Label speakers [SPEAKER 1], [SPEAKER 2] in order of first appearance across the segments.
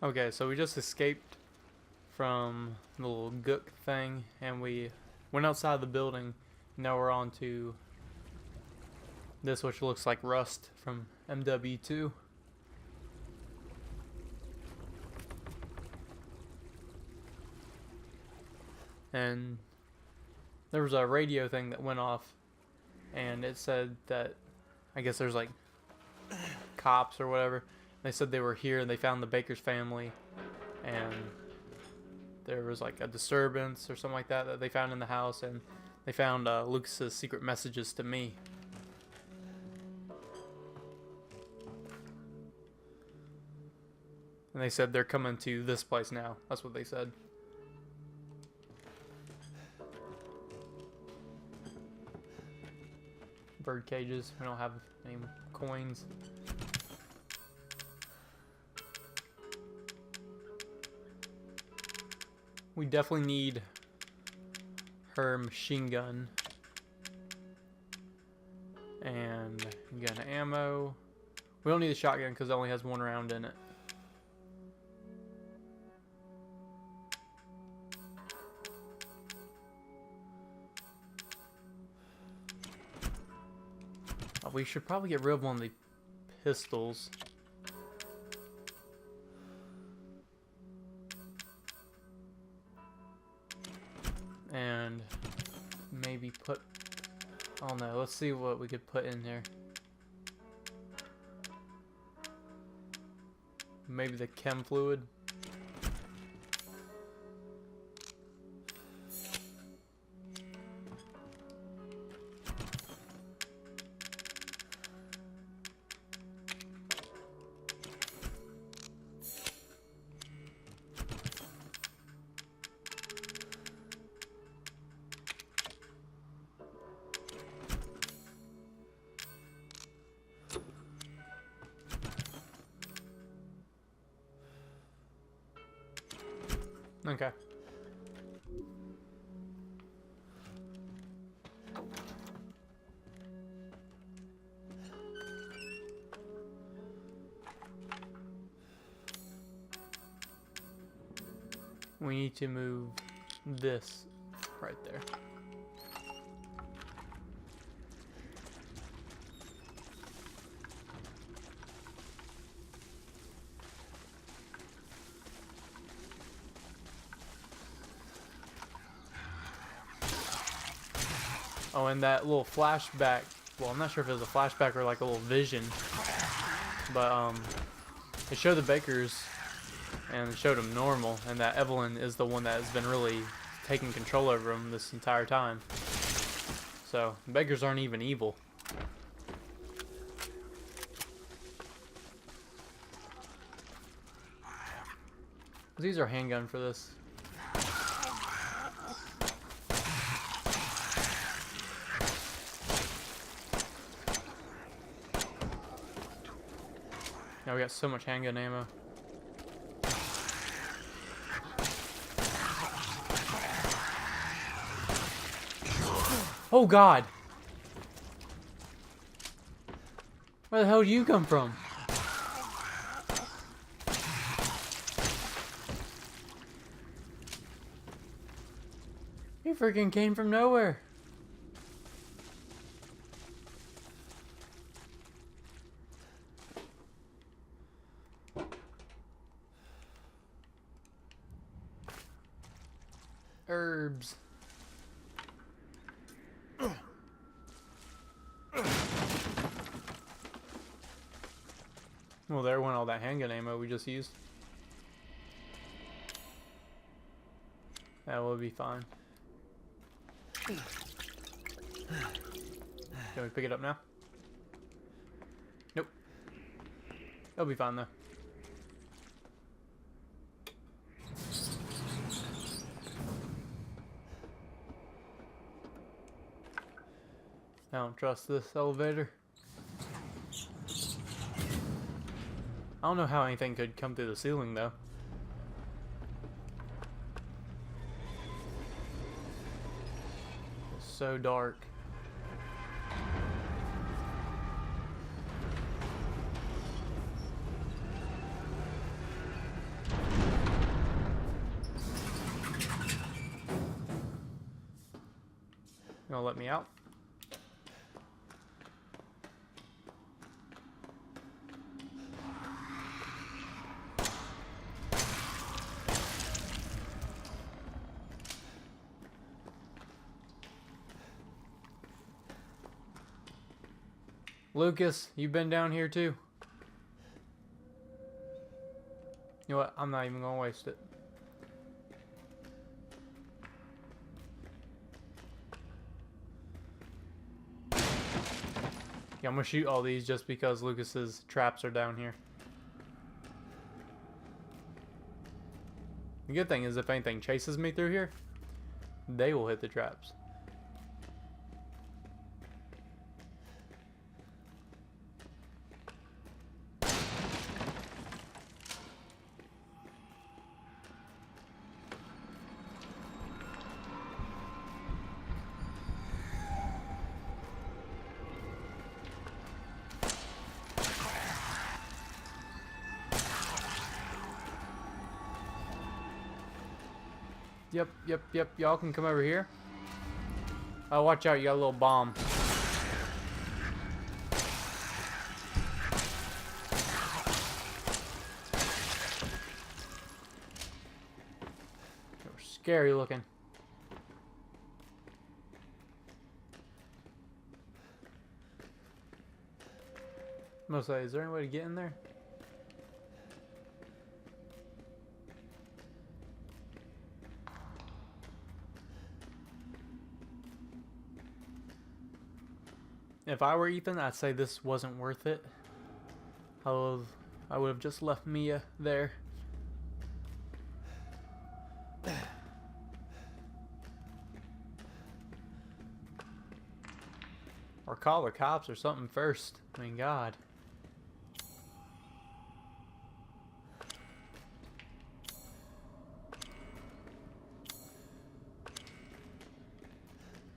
[SPEAKER 1] Okay, so we just escaped from the little gook thing, and we went outside the building. Now we're on to this, which looks like Rust from MW2. And there was a radio thing that went off, and it said that, I guess there's like cops or whatever. They said they were here and they found the Baker's family, and there was like a disturbance or something like that that they found in the house, and they found Lucas's secret messages to me. And they said they're coming to this place now. That's what they said. Bird cages. We don't have any coins. We definitely need her machine gun and gun ammo. We don't need the shotgun because it only has one round in it. We should probably get rid of one of the pistols. And maybe put, I don't know, let's see what we could put in here. Maybe the chem fluid. Okay. We need to move this right there. Oh, and that little flashback, well, I'm not sure if it was a flashback or like a little vision, but it showed the Bakers and it showed them normal, and that Eveline is the one that has been really taking control over them this entire time. So, the Bakers aren't even evil. Let's use our handgun for this. Now we got so much handgun ammo. Oh God! Where the hell do you come from? You freaking came from nowhere. Herbs. Well, there went all that handgun ammo we just used. That will be fine. Can we pick it up now? Nope. It'll be fine though. I don't trust this elevator. I don't know how anything could come through the ceiling though. It's so dark. Gonna let me out? Lucas, you been down here too? You know what? I'm not even gonna waste it. Yeah, I'm gonna shoot all these just because Lucas's traps are down here. The good thing is if anything chases me through here, they will hit the traps. Yep. Y'all can come over here. Oh, watch out. You got a little bomb. They were scary looking. I'm gonna say, is there any way to get in there? If I were Ethan, I'd say this wasn't worth it. I would have just left Mia there. Or call the cops or something first. I mean, God.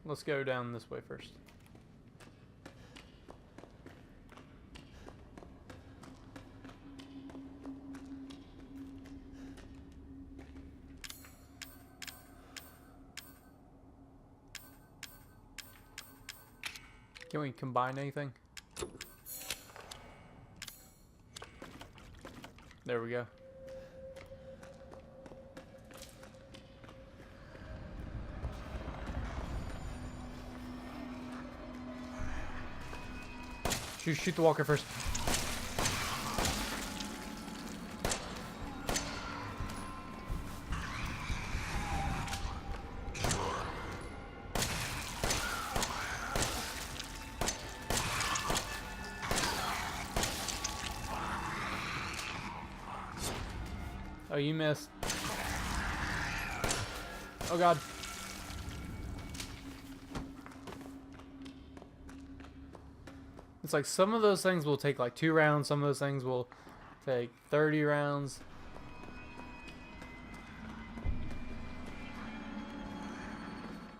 [SPEAKER 1] Let's go down this way first. Can we combine anything? There we go. Shoot the walker first. Oh, you missed. Oh, God. It's like some of those things will take like 2 rounds. Some of those things will take 30 rounds.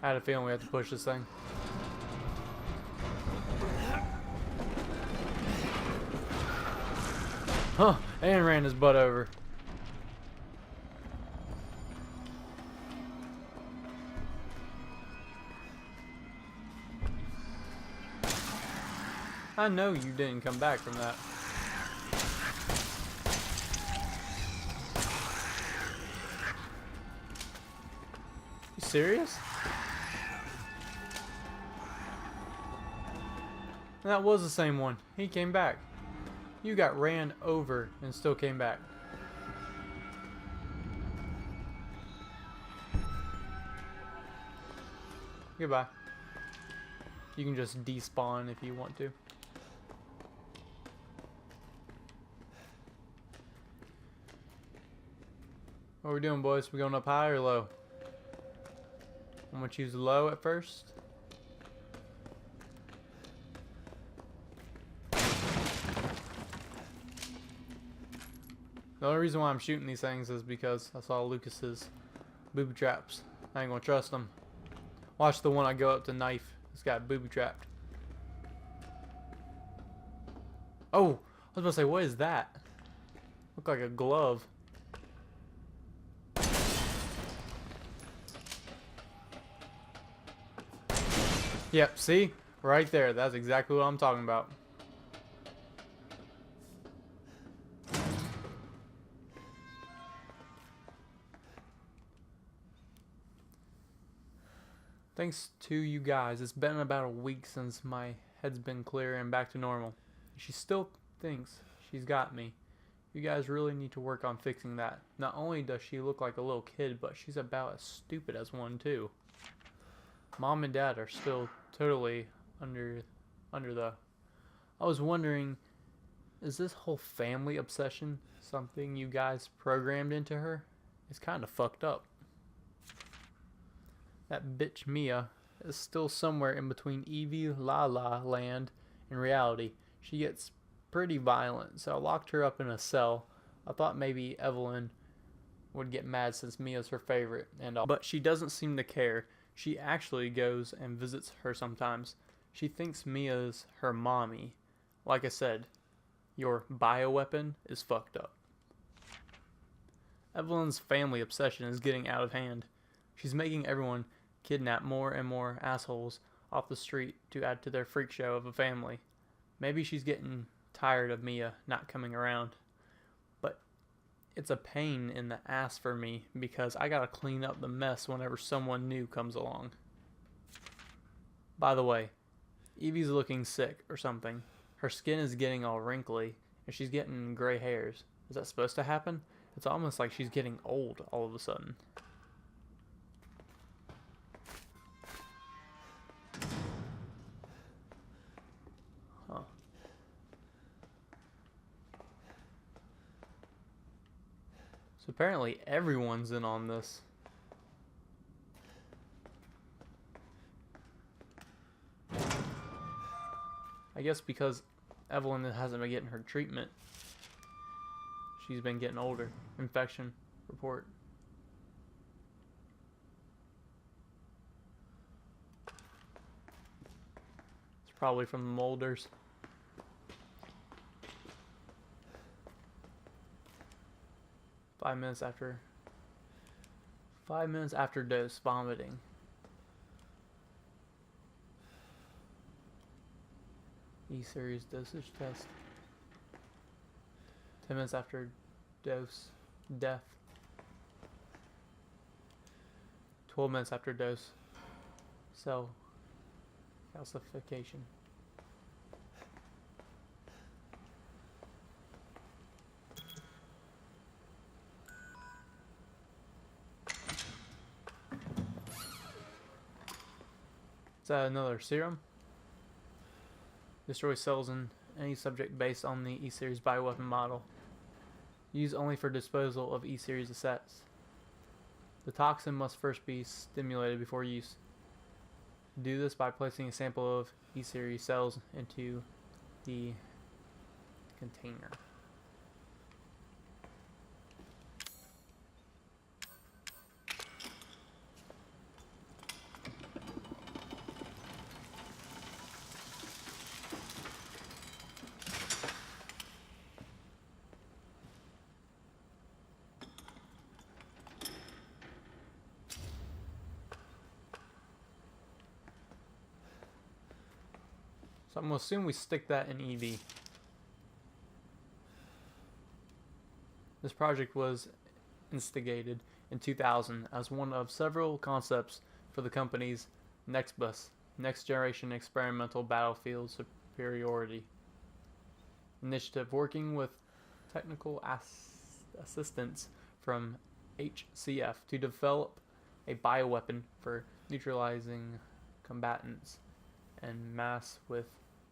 [SPEAKER 1] I had a feeling we had to push this thing. Huh, and ran his butt over. I know you didn't come back from that. You serious? That was the same one. He came back. You got ran over and still came back. Goodbye. You can just despawn if you want to. What are we doing, boys? We going up high or low? I'm gonna choose low at first. The only reason why I'm shooting these things is because I saw Lucas's booby traps. I ain't gonna trust them. Watch the one I go up to knife. It's got booby trapped. Oh, I was about to say, what is that? Look like a glove. Yep, see? Right there. That's exactly what I'm talking about. Thanks to you guys, it's been about a week since my head's been clear and back to normal. She still thinks she's got me. You guys really need to work on fixing that. Not only does she look like a little kid, but she's about as stupid as one too. Mom and Dad are still totally under the... I was wondering, is this whole family obsession something you guys programmed into her? It's kind of fucked up. That bitch Mia is still somewhere in between Evie La La land and reality. She gets pretty violent, so I locked her up in a cell. I thought maybe Eveline would get mad since Mia's her favorite and all, but she doesn't seem to care. She actually goes and visits her sometimes. She thinks Mia's her mommy. Like I said, your bioweapon is fucked up. Eveline's family obsession is getting out of hand. She's making everyone kidnap more and more assholes off the street to add to their freak show of a family. Maybe she's getting tired of Mia not coming around. But it's a pain in the ass for me because I gotta clean up the mess whenever someone new comes along. By the way, Evie's looking sick or something. Her skin is getting all wrinkly and she's getting gray hairs. Is that supposed to happen? It's almost like she's getting old all of a sudden. Huh. So apparently everyone's in on this. I guess because Eveline hasn't been getting her treatment, she's been getting older. Infection report. It's probably from the molders. Five minutes after dose, vomiting. E-series dosage test. 10 minutes after dose, death. 12 minutes after dose, cell calcification. Is that another serum? Destroys cells in any subject based on the E-Series bioweapon model. Used only for disposal of E-Series assets. The toxin must first be stimulated before use. Do this by placing a sample of E-Series cells into the container. So I'm going to assume we stick that in EV. This project was instigated in 2000 as one of several concepts for the company's NextBus, Next Generation Experimental Battlefield Superiority initiative, working with technical assistance from HCF to develop a bioweapon for neutralizing combatants and mass with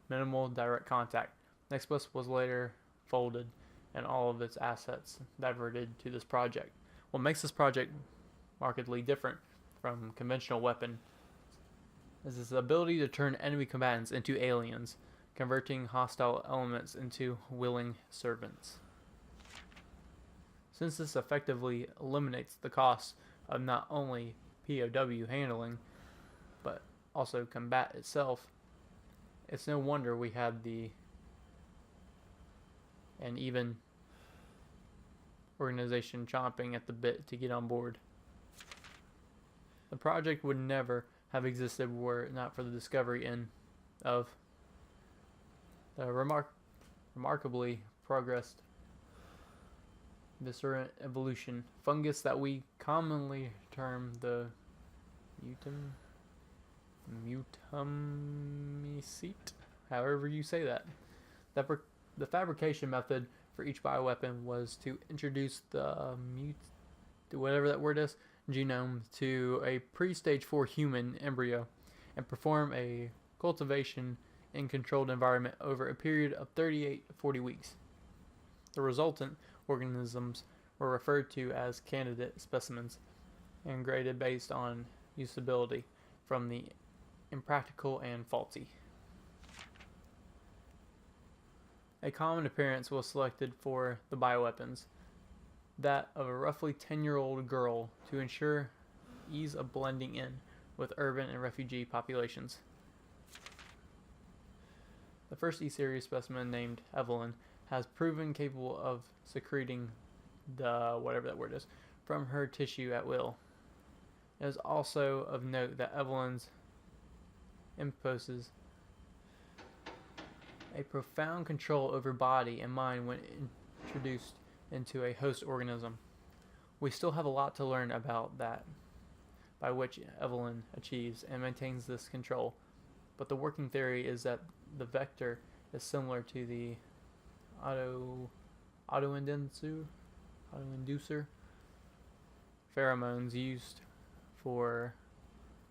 [SPEAKER 1] minimal direct contact. NextBus was later folded and all of its assets diverted to this project. What makes this project markedly different from conventional weapon is its ability to turn enemy combatants into aliens, converting hostile elements into willing servants. Since this effectively eliminates the cost of not only POW handling, but also combat itself, it's no wonder we had an even organization chomping at the bit to get on board. The project would never have existed were it not for the discovery of the remarkably progressed viscerant evolution fungus that we commonly term the mutamicete, however you say that. The fabrication method for each bioweapon was to introduce the whatever that word is, genome to a pre-stage 4 human embryo and perform a cultivation in controlled environment over a period of 38 to 40 weeks. The resultant organisms were referred to as candidate specimens and graded based on usability from the impractical and faulty. A common appearance was selected for the bioweapons, that of a roughly 10-year-old girl, to ensure ease of blending in with urban and refugee populations. The first E-series specimen, named Eveline, has proven capable of secreting the whatever that word is from her tissue at will. It is also of note that Eveline's imposes a profound control over body and mind when introduced into a host organism. We still have a lot to learn about that, by which Eveline achieves and maintains this control, but the working theory is that the vector is similar to the autoinducer pheromones used for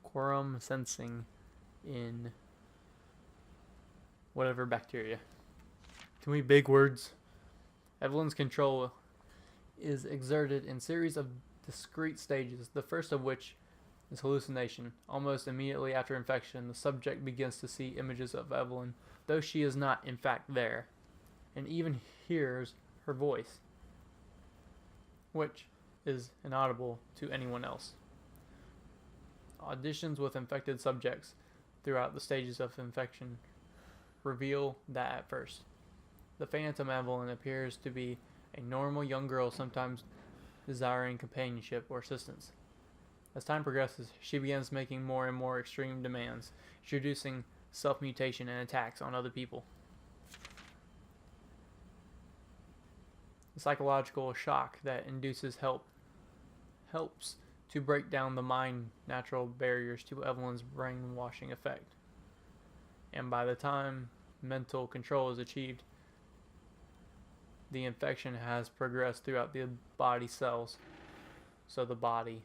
[SPEAKER 1] quorum sensing in whatever bacteria. Too many big words. Eveline's control is exerted in series of discrete stages, the first of which is hallucination. Almost immediately after infection, the subject begins to see images of Eveline, though she is not in fact there, and even hears her voice, which is inaudible to anyone else. Auditions with infected subjects throughout the stages of infection reveal that at first, the phantom Eveline appears to be a normal young girl, sometimes desiring companionship or assistance. As time progresses, she begins making more and more extreme demands, introducing self-mutation and attacks on other people. The psychological shock that induces helps to break down the mind natural barriers to Eveline's brainwashing effect. And by the time mental control is achieved, the infection has progressed throughout the body cells. So the body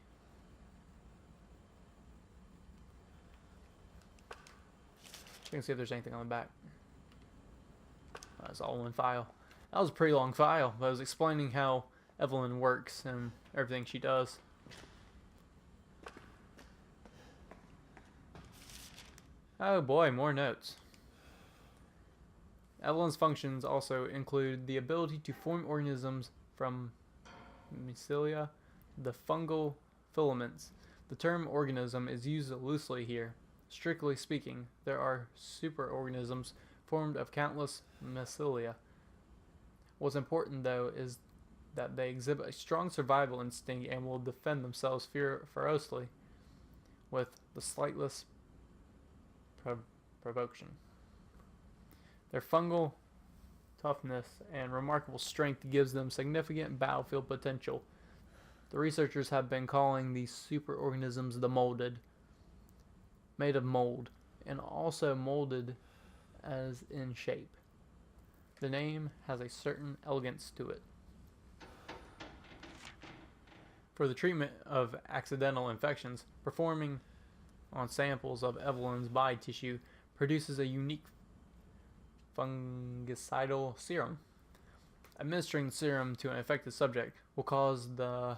[SPEAKER 1] you can see if there's anything on the back. That's all one file. That was a pretty long file, but I was explaining how Eveline works and everything she does. Oh boy, more notes. Eveline's functions also include the ability to form organisms from mycelia, the fungal filaments. The term organism is used loosely here. Strictly speaking, there are superorganisms formed of countless mycelia. What's important, though, is that they exhibit a strong survival instinct and will defend themselves ferociously with the slightest provocation. Their fungal toughness and remarkable strength gives them significant battlefield potential. The researchers have been calling these superorganisms the molded, made of mold, and also molded as in shape. The name has a certain elegance to it. For the treatment of accidental infections, performing on samples of Eveline's body tissue produces a unique fungicidal serum. Administering the serum to an infected subject will cause the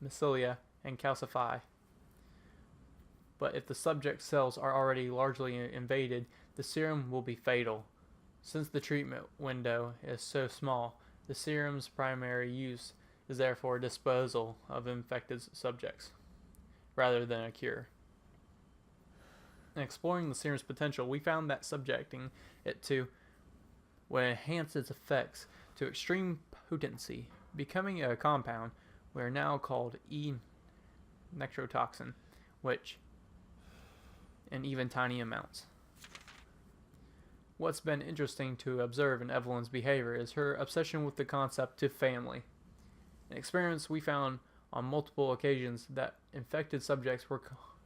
[SPEAKER 1] mycelia and calcify. But if the subject's cells are already largely invaded, the serum will be fatal. Since the treatment window is so small, the serum's primary use is therefore disposal of infected subjects, rather than a cure. In exploring the serum's potential, we found that subjecting it to would enhance its effects to extreme potency, becoming a compound we are now called E-necrotoxin, which in even tiny amounts. What's been interesting to observe in Eveline's behavior is her obsession with the concept of family. An experience we found on multiple occasions that infected subjects were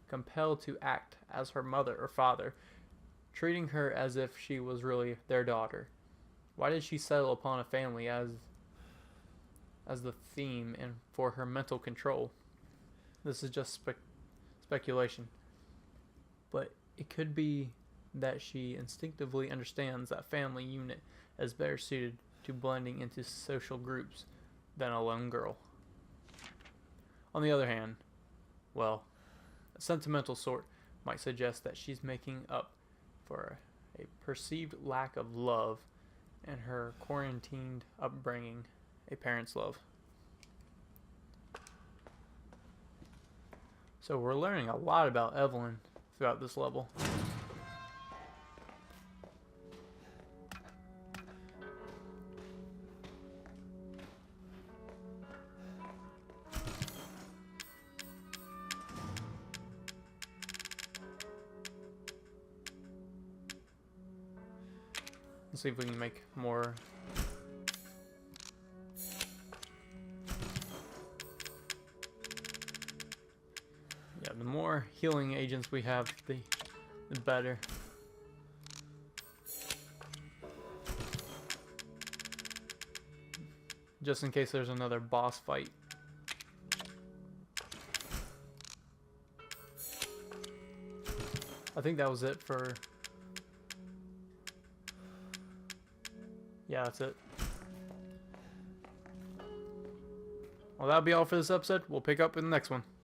[SPEAKER 1] compelled to act as her mother or father, treating her as if she was really their daughter. Why did she settle upon a family as the theme and for her mental control? This is just speculation, but it could be that she instinctively understands that family unit is better suited to blending into social groups than a lone girl. On the other hand, well, a sentimental sort might suggest that she's making up for a perceived lack of love in her quarantined upbringing, a parent's love. So we're learning a lot about Eveline throughout this level. Let's see if we can make more. Yeah, the more healing agents we have, the better. Just in case there's another boss fight. I think that was it for... Yeah, that's it. Well, that'll be all for this episode. We'll pick up in the next one.